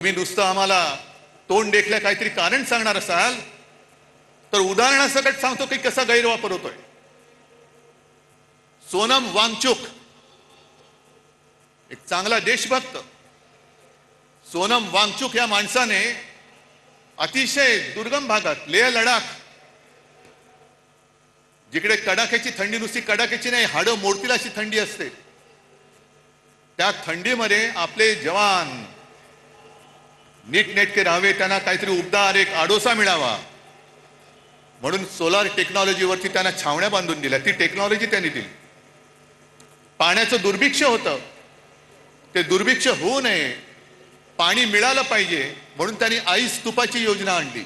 तुम्ही नुसतं आम्हाला तोंड देखल्या काहीतरी कारण सांगणार असाल तर उदाहरणासकट सांगतो की कसा गैरवापर होतोय. सोनम वांगचुक एक चांगला देशभक्त, सोनम वांगचुक या माणसाने अतिशय दुर्गम भागात लेह लडाख, जिकडे कडाक्याची थंडी, नुसती कडाक्याची नाही, हाडं मोडतील अशी थंडी असते, त्या थंडीमध्ये आपले जवान नीटनेटके राहावे, त्यांना काहीतरी उबदार एक आडोसा मिळावा म्हणून सोलार टेक्नॉलॉजीवरती त्यांना छावण्या बांधून दिल्या. ती टेक्नॉलॉजी त्यांनी दिली. पाण्याचं दुर्भिक्ष होतं, ते दुर्भिक्ष होऊ नये, पाणी मिळालं पाहिजे म्हणून त्यांनी आईस तुपाची योजना आणली.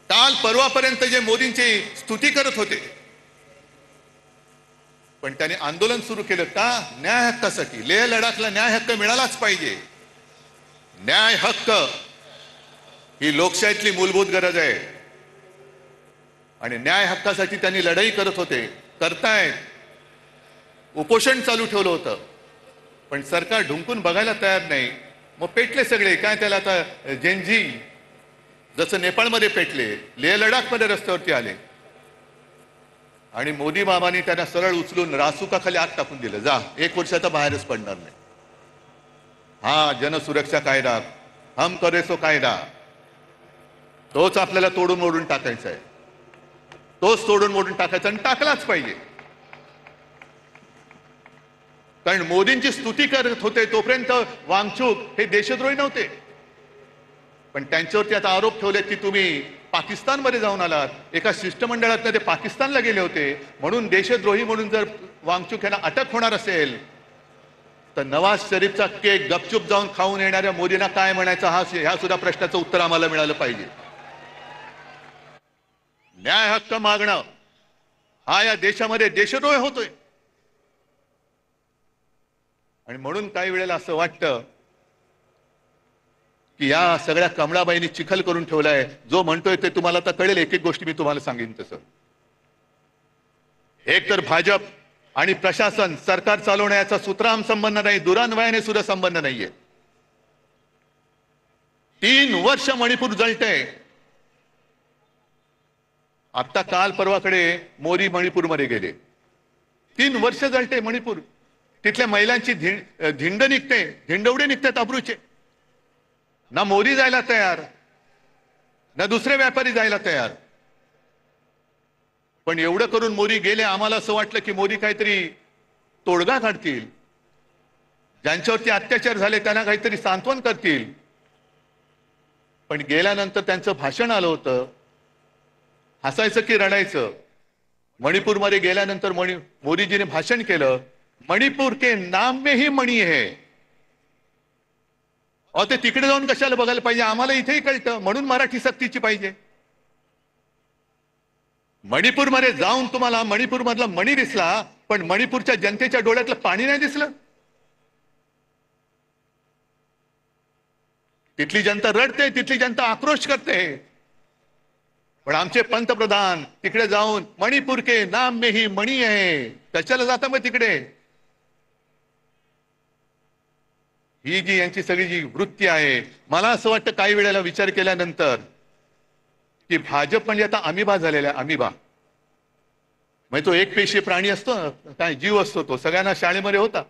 काल परवापर्यंत जे मोदींची स्तुती करत होते, पण त्यांनी आंदोलन सुरू केलं का? न्याय हक्कासाठी. लेह लडाखला न्याय हक्क मिळालाच पाहिजे. न्याय हक्क ही लोकशाहीतली मूलभूत गरज आहे आणि न्याय हक्कासाठी त्यांनी लढाई करत होते, करतायत. उपोषण चालू ठेवलं होतं पण सरकार ढुंकून बघायला तयार नाही. मग पेटले सगळे. काय त्याला आता जेनजी जसं नेपाळमध्ये पेटले, लेह लडाखमध्ये रस्त्यावरती आले आणि मोदी बाबांनी त्यांना सरळ उचलून रासुकाखाली आत टाकून दिलं. जा, 1 वर्षाचा बाहेरच पडणार नाही. हा जनसुरक्षा कायदा, हम करे सो कायदा, तोच आपल्याला तोडून मोडून टाकायचा आहे. तोच तोडून मोडून टाकायचा आणि टाकलाच पाहिजे. कारण मोदींची स्तुती करत होते तोपर्यंत वांगचुक हे देशद्रोही नव्हते, पण त्यांच्यावरती आता आरोप ठेवले की तुम्ही पाकिस्तानमध्ये जाऊन आलात, एका शिष्टमंडळातनं ते पाकिस्तानला गेले होते म्हणून देशद्रोही म्हणून जर वांगचुक यांना अटक होणार असेल तर नवाज शरीफचा केक गपचूप जाऊन खाऊन येणाऱ्या मोदींना काय म्हणायचं, ह्या सुद्धा प्रश्नाचं उत्तर आम्हाला मिळालं पाहिजे. न्याय हक्क मागणं हा या देशामध्ये देशद्रोह होतोय. आणि म्हणून काही वेळेला असं वाटतं की या सगळ्या कमळाबाईंनी चिखल करून ठेवलाय. जो म्हणतोय ते तुम्हाला आता कळेल. एक एक गोष्टी मी तुम्हाला सांगेन तसं. एक तर भाजप आणि प्रशासन, सरकार चालवण्याचा सूत्राम संबंध नाही, दुरान्वयाने सुद्धा संबंध नाहीये. 3 वर्ष मणिपूर जळतंय. आता काल परवाकडे मोदी मणिपूरमध्ये गेले. 3 वर्ष जळते मणिपूर. तिथल्या महिलांची धिंड निघते, धिंडवडे निघतात अब्रूचे. ना मोदी जायला तयार, ना दुसरे व्यापारी जायला तयार. पण एवढं करून मोदी गेले. आम्हाला असं वाटलं की मोदी काहीतरी तोडगा काढतील, ज्यांच्यावरती अत्याचार झाले त्यांना काहीतरी सांत्वन करतील. पण गेल्यानंतर त्यांचं भाषण आलं होतं, हसायचं की रडायचं. मणिपूरमध्ये गेल्यानंतर मोदीजीने भाषण केलं, मणिपूर के नाम में ही मणी है. ते तिकडे जाऊन कशाला बघायला पाहिजे? आम्हाला इथेही कळतं, म्हणून मराठी सक्तीची पाहिजे. मणिपूरमध्ये जाऊन तुम्हाला मणिपूरमधला मणी दिसला, पण मणिपूरच्या जनतेच्या डोळ्यातलं पाणी नाही दिसलं. तिथली जनता रडते, तिथली जनता आक्रोश करते. पण आमचे पंतप्रधान तिकडे जाऊन मणिपूर के नाम में ही मणी आहे, कशाला जाता मग तिकडे? ही जी यांची सगळी जी वृत्ती आहे, मला असं वाटतं काही वेळेला विचार केल्यानंतर की भाजप म्हणजे आता अमिबा झालेला आहे. अमिबा म्हणजे तो एक पेशी प्राणी असतो, काय जीव असतो, तो सगळ्यांना शाळेमध्ये होता.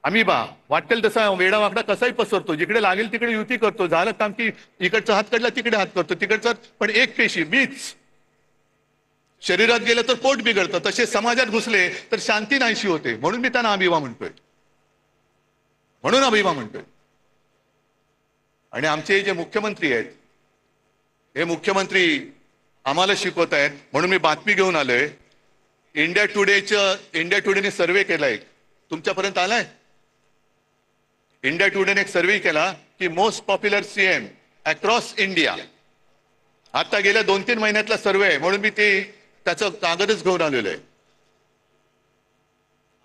अमिबा वाटेल तसा वेडा वाकडा कसाही पसरतो, जिकडे लागेल तिकडे युती करतो. झालं काम की इकडचा हात काढला तिकडे हात करतो, तिकडचा. पण एक पेशी मीच शरीरात गेलं तर पोट बिघडतं, तसे समाजात घुसले तर शांती नाहीशी होते. म्हणून मी त्यांना अमिबा म्हणतोय, म्हणून अभिमा म्हणतोय. आणि आमचे जे मुख्यमंत्री आहेत, हे मुख्यमंत्री आम्हाला शिकवत आहेत. म्हणून मी बातमी घेऊन आलोय. इंडिया टुडेने सर्व्हे केलाय, तुमच्यापर्यंत आलाय? इंडिया टुडेने एक सर्व्हे केला की most popular CM across India. आता गेल्या 2-3 महिन्यातला सर्व्हे आहे, म्हणून मी त्याचं कागदच घेऊन आलेलो आहे.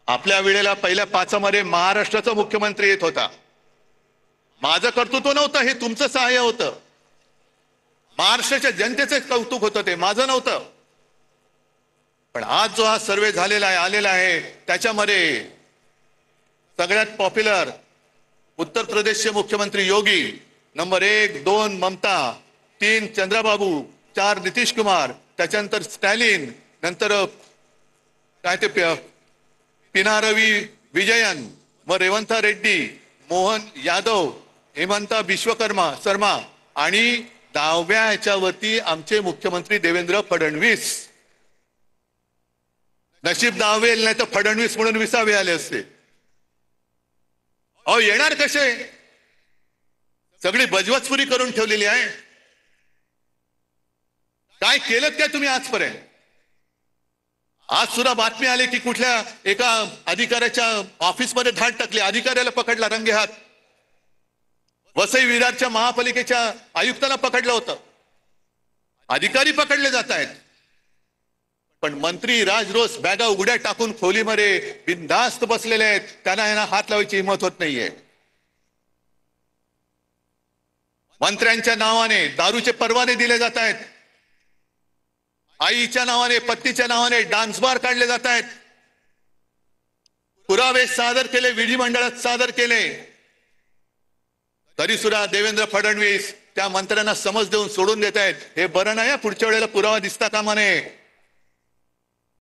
आपल्या वेळेला पहिल्या 5 मध्ये महाराष्ट्राचा मुख्यमंत्री येत होता. माझं कर्तृत्व नव्हतं, हे तुमचं सहाय्य होतं. महाराष्ट्राच्या जनतेचं कौतुक होतं, ते माझं नव्हतं. पण आज जो हा सर्वे झालेला आहे, आलेला आहे, त्याच्यामध्ये सगळ्यात पॉप्युलर उत्तर प्रदेशचे मुख्यमंत्री योगी, नंबर 1, 2 ममता, 3 चंद्रबाबू, 4 नितीश कुमार, त्याच्यानंतर स्टॅलिन, नंतर काय ते पिनारवी विजयन, मग रेवंता रेड्डी, मोहन यादव, हेमंता विश्वकर्मा शर्मा आणि 10व्या ह्याच्यावरती आमचे मुख्यमंत्री देवेंद्र फडणवीस. नशीब 10वे नाही तर फडणवीस म्हणून 20वे आले असते. अहो येणार कसे? सगळी बजवचपुरी करून ठेवलेली आहे. काय केलं काय तुम्ही आजपर्यंत? आज सुद्धा बातमी आली की कुठल्या एका अधिकाऱ्याच्या ऑफिसमध्ये धाड टाकली, अधिकाऱ्याला पकडला रंगेहात. वसई विरारच्या महापालिकेच्या आयुक्ताला पकडलं होतं. अधिकारी पकडले जात आहेत, पण मंत्री राजरोस बॅगा उघड्या टाकून खोलीमध्ये बिनधास्त बसलेले आहेत. त्यांना यांना हात लावायची हिंमत होत नाहीये. मंत्र्यांच्या नावाने दारूचे परवाने दिले जात आहेत. आईच्या नावाने, पत्नीच्या नावाने डान्स बार काढले जात आहेत. पुरावे सादर केले, विधिमंडळात सादर केले, तरी सुद्धा देवेंद्र फडणवीस त्या मंत्र्यांना समज देऊन सोडून देत आहेत. हे बरं नाही, पुढच्या वेळेला पुरावा दिसता कामा नये.